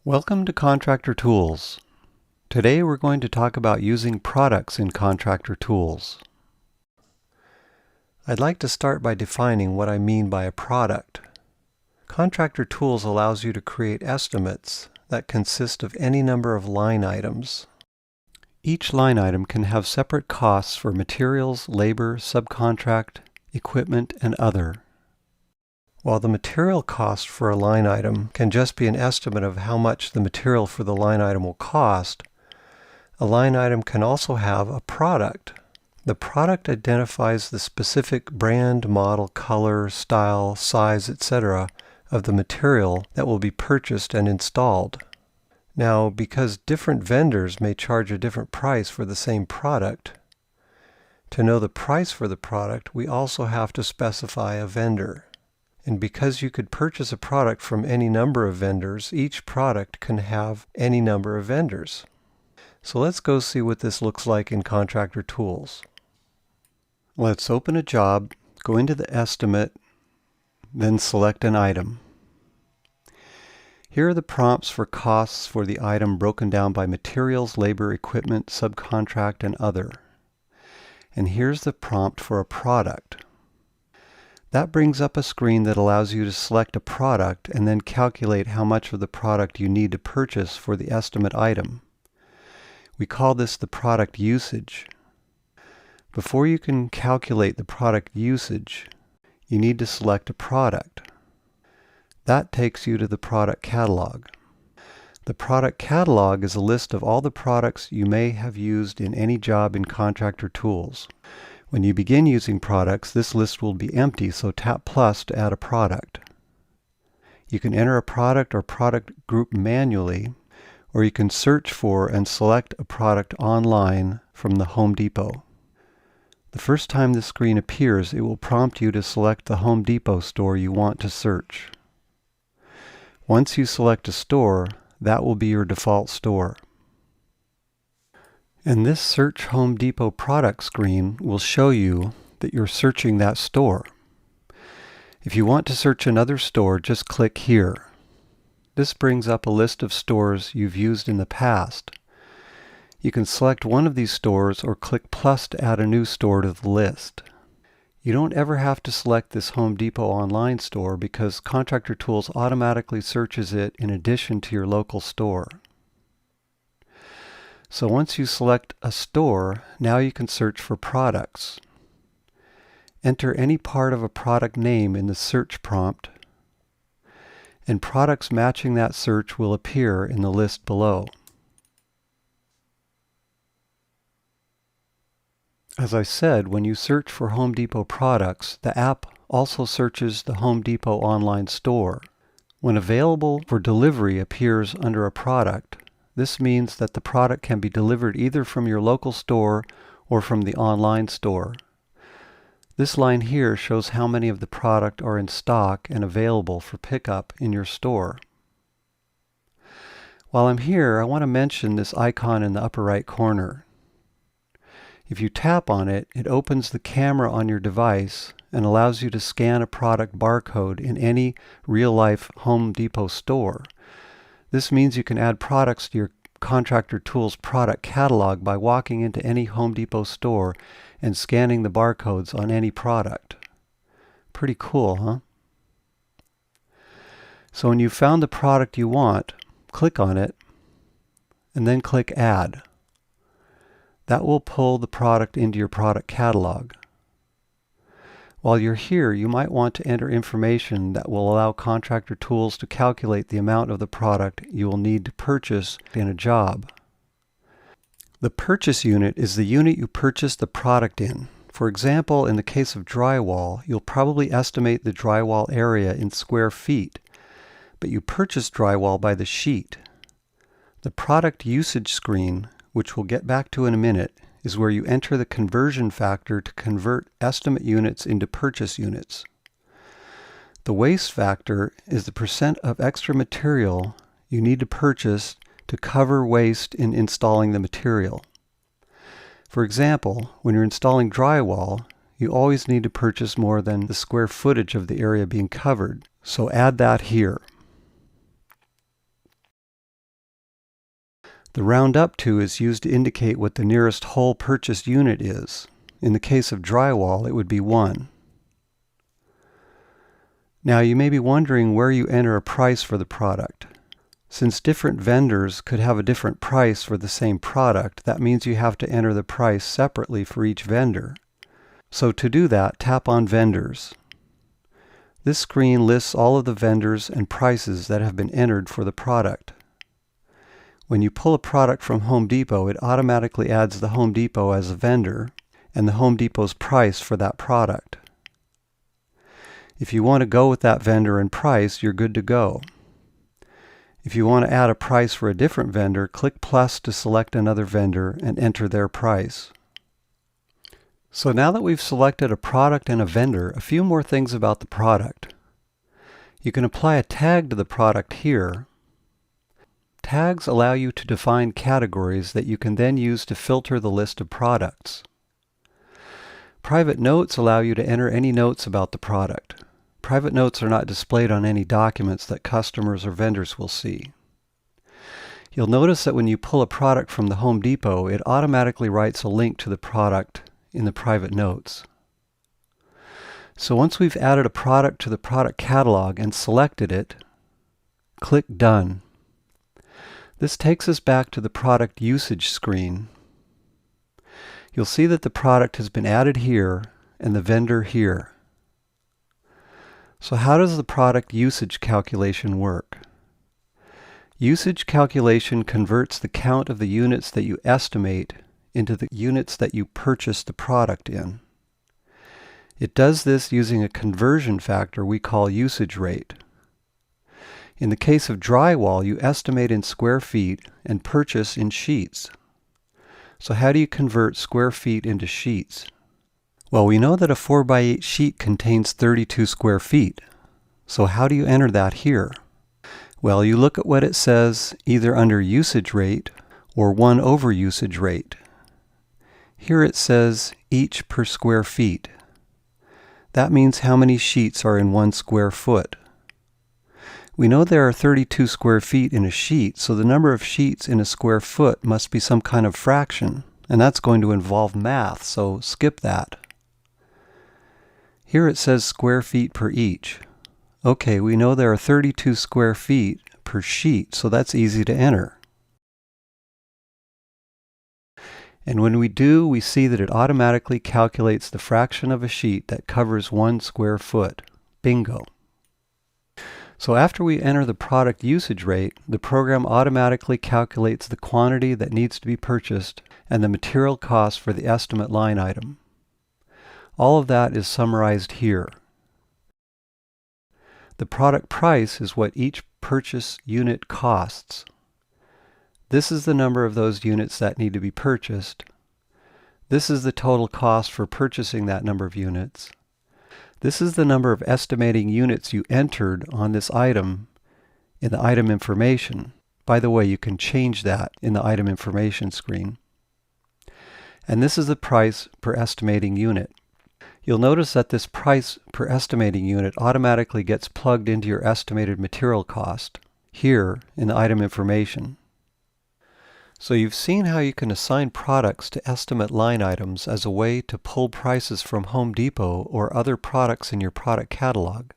Welcome to Contractor Tools. Today we're going to talk about using products in Contractor Tools. I'd like to start by defining what I mean by a product. Contractor Tools allows you to create estimates that consist of any number of line items. Each line item can have separate costs for materials, labor, subcontract, equipment, and other. While the material cost for a line item can just be an estimate of how much the material for the line item will cost, a line item can also have a product. The product identifies the specific brand, model, color, style, size, etc. of the material that will be purchased and installed. Now, because different vendors may charge a different price for the same product, to know the price for the product, we also have to specify a vendor. And because you could purchase a product from any number of vendors, each product can have any number of vendors. So let's go see what this looks like in Contractor Tools. Let's open a job, go into the estimate, then select an item. Here are the prompts for costs for the item broken down by materials, labor, equipment, subcontract, and other. And here's the prompt for a product. That brings up a screen that allows you to select a product and then calculate how much of the product you need to purchase for the estimate item. We call this the product usage. Before you can calculate the product usage, you need to select a product. That takes you to the product catalog. The product catalog is a list of all the products you may have used in any job in Contractor Tools. When you begin using products, this list will be empty, so tap plus to add a product. You can enter a product or product group manually, or you can search for and select a product online from the Home Depot. The first time the screen appears, it will prompt you to select the Home Depot store you want to search. Once you select a store, that will be your default store. And this Search Home Depot product screen will show you that you're searching that store. If you want to search another store, just click here. This brings up a list of stores you've used in the past. You can select one of these stores or click plus to add a new store to the list. You don't ever have to select this Home Depot online store because Contractor Tools automatically searches it in addition to your local store. So once you select a store, now you can search for products. Enter any part of a product name in the search prompt, and products matching that search will appear in the list below. As I said, when you search for Home Depot products, the app also searches the Home Depot online store. When available for delivery appears under a product, this means that the product can be delivered either from your local store or from the online store. This line here shows how many of the product are in stock and available for pickup in your store. While I'm here, I want to mention this icon in the upper right corner. If you tap on it, it opens the camera on your device and allows you to scan a product barcode in any real-life Home Depot store. This means you can add products to your Contractor Tools product catalog by walking into any Home Depot store and scanning the barcodes on any product. Pretty cool, huh? So when you've found the product you want, click on it and then click Add. That will pull the product into your product catalog. While you're here, you might want to enter information that will allow Contractor Tools to calculate the amount of the product you will need to purchase in a job. The purchase unit is the unit you purchase the product in. For example, in the case of drywall, you'll probably estimate the drywall area in square feet, but you purchase drywall by the sheet. The product usage screen, which we'll get back to in a minute, is where you enter the conversion factor to convert estimate units into purchase units. The waste factor is the percent of extra material you need to purchase to cover waste in installing the material. For example, when you're installing drywall, you always need to purchase more than the square footage of the area being covered, so add that here. The round up to is used to indicate what the nearest whole purchased unit is. In the case of drywall, it would be 1. Now you may be wondering where you enter a price for the product. Since different vendors could have a different price for the same product, that means you have to enter the price separately for each vendor. So to do that, tap on Vendors. This screen lists all of the vendors and prices that have been entered for the product. When you pull a product from Home Depot, it automatically adds the Home Depot as a vendor and the Home Depot's price for that product. If you want to go with that vendor and price, you're good to go. If you want to add a price for a different vendor, click plus to select another vendor and enter their price. So now that we've selected a product and a vendor, a few more things about the product. You can apply a tag to the product here. Tags allow you to define categories that you can then use to filter the list of products. Private notes allow you to enter any notes about the product. Private notes are not displayed on any documents that customers or vendors will see. You'll notice that when you pull a product from the Home Depot, it automatically writes a link to the product in the private notes. So once we've added a product to the product catalog and selected it, click Done. This takes us back to the product usage screen. You'll see that the product has been added here and the vendor here. So how does the product usage calculation work? Usage calculation converts the count of the units that you estimate into the units that you purchase the product in. It does this using a conversion factor we call usage rate. In the case of drywall, you estimate in square feet and purchase in sheets. So how do you convert square feet into sheets? Well, we know that a 4x8 sheet contains 32 square feet. So how do you enter that here? Well, you look at what it says either under usage rate or 1 over usage rate. Here it says each per square feet. That means how many sheets are in 1 square foot. We know there are 32 square feet in a sheet, so the number of sheets in a square foot must be some kind of fraction, and that's going to involve math, so skip that. Here it says square feet per each. Okay, we know there are 32 square feet per sheet, so that's easy to enter. And when we do, we see that it automatically calculates the fraction of a sheet that covers 1 square foot. Bingo! So after we enter the product usage rate, the program automatically calculates the quantity that needs to be purchased and the material cost for the estimate line item. All of that is summarized here. The product price is what each purchase unit costs. This is the number of those units that need to be purchased. This is the total cost for purchasing that number of units. This is the number of estimating units you entered on this item in the item information. By the way, you can change that in the item information screen. And this is the price per estimating unit. You'll notice that this price per estimating unit automatically gets plugged into your estimated material cost here in the item information. So you've seen how you can assign products to estimate line items as a way to pull prices from Home Depot or other products in your product catalog.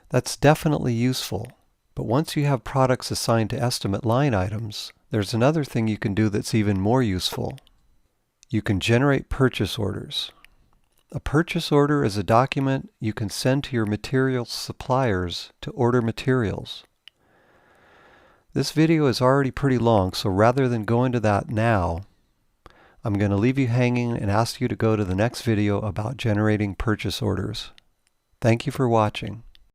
That's definitely useful, but once you have products assigned to estimate line items, there's another thing you can do that's even more useful. You can generate purchase orders. A purchase order is a document you can send to your materials suppliers to order materials. This video is already pretty long, so rather than go into that now, I'm going to leave you hanging and ask you to go to the next video about generating purchase orders. Thank you for watching.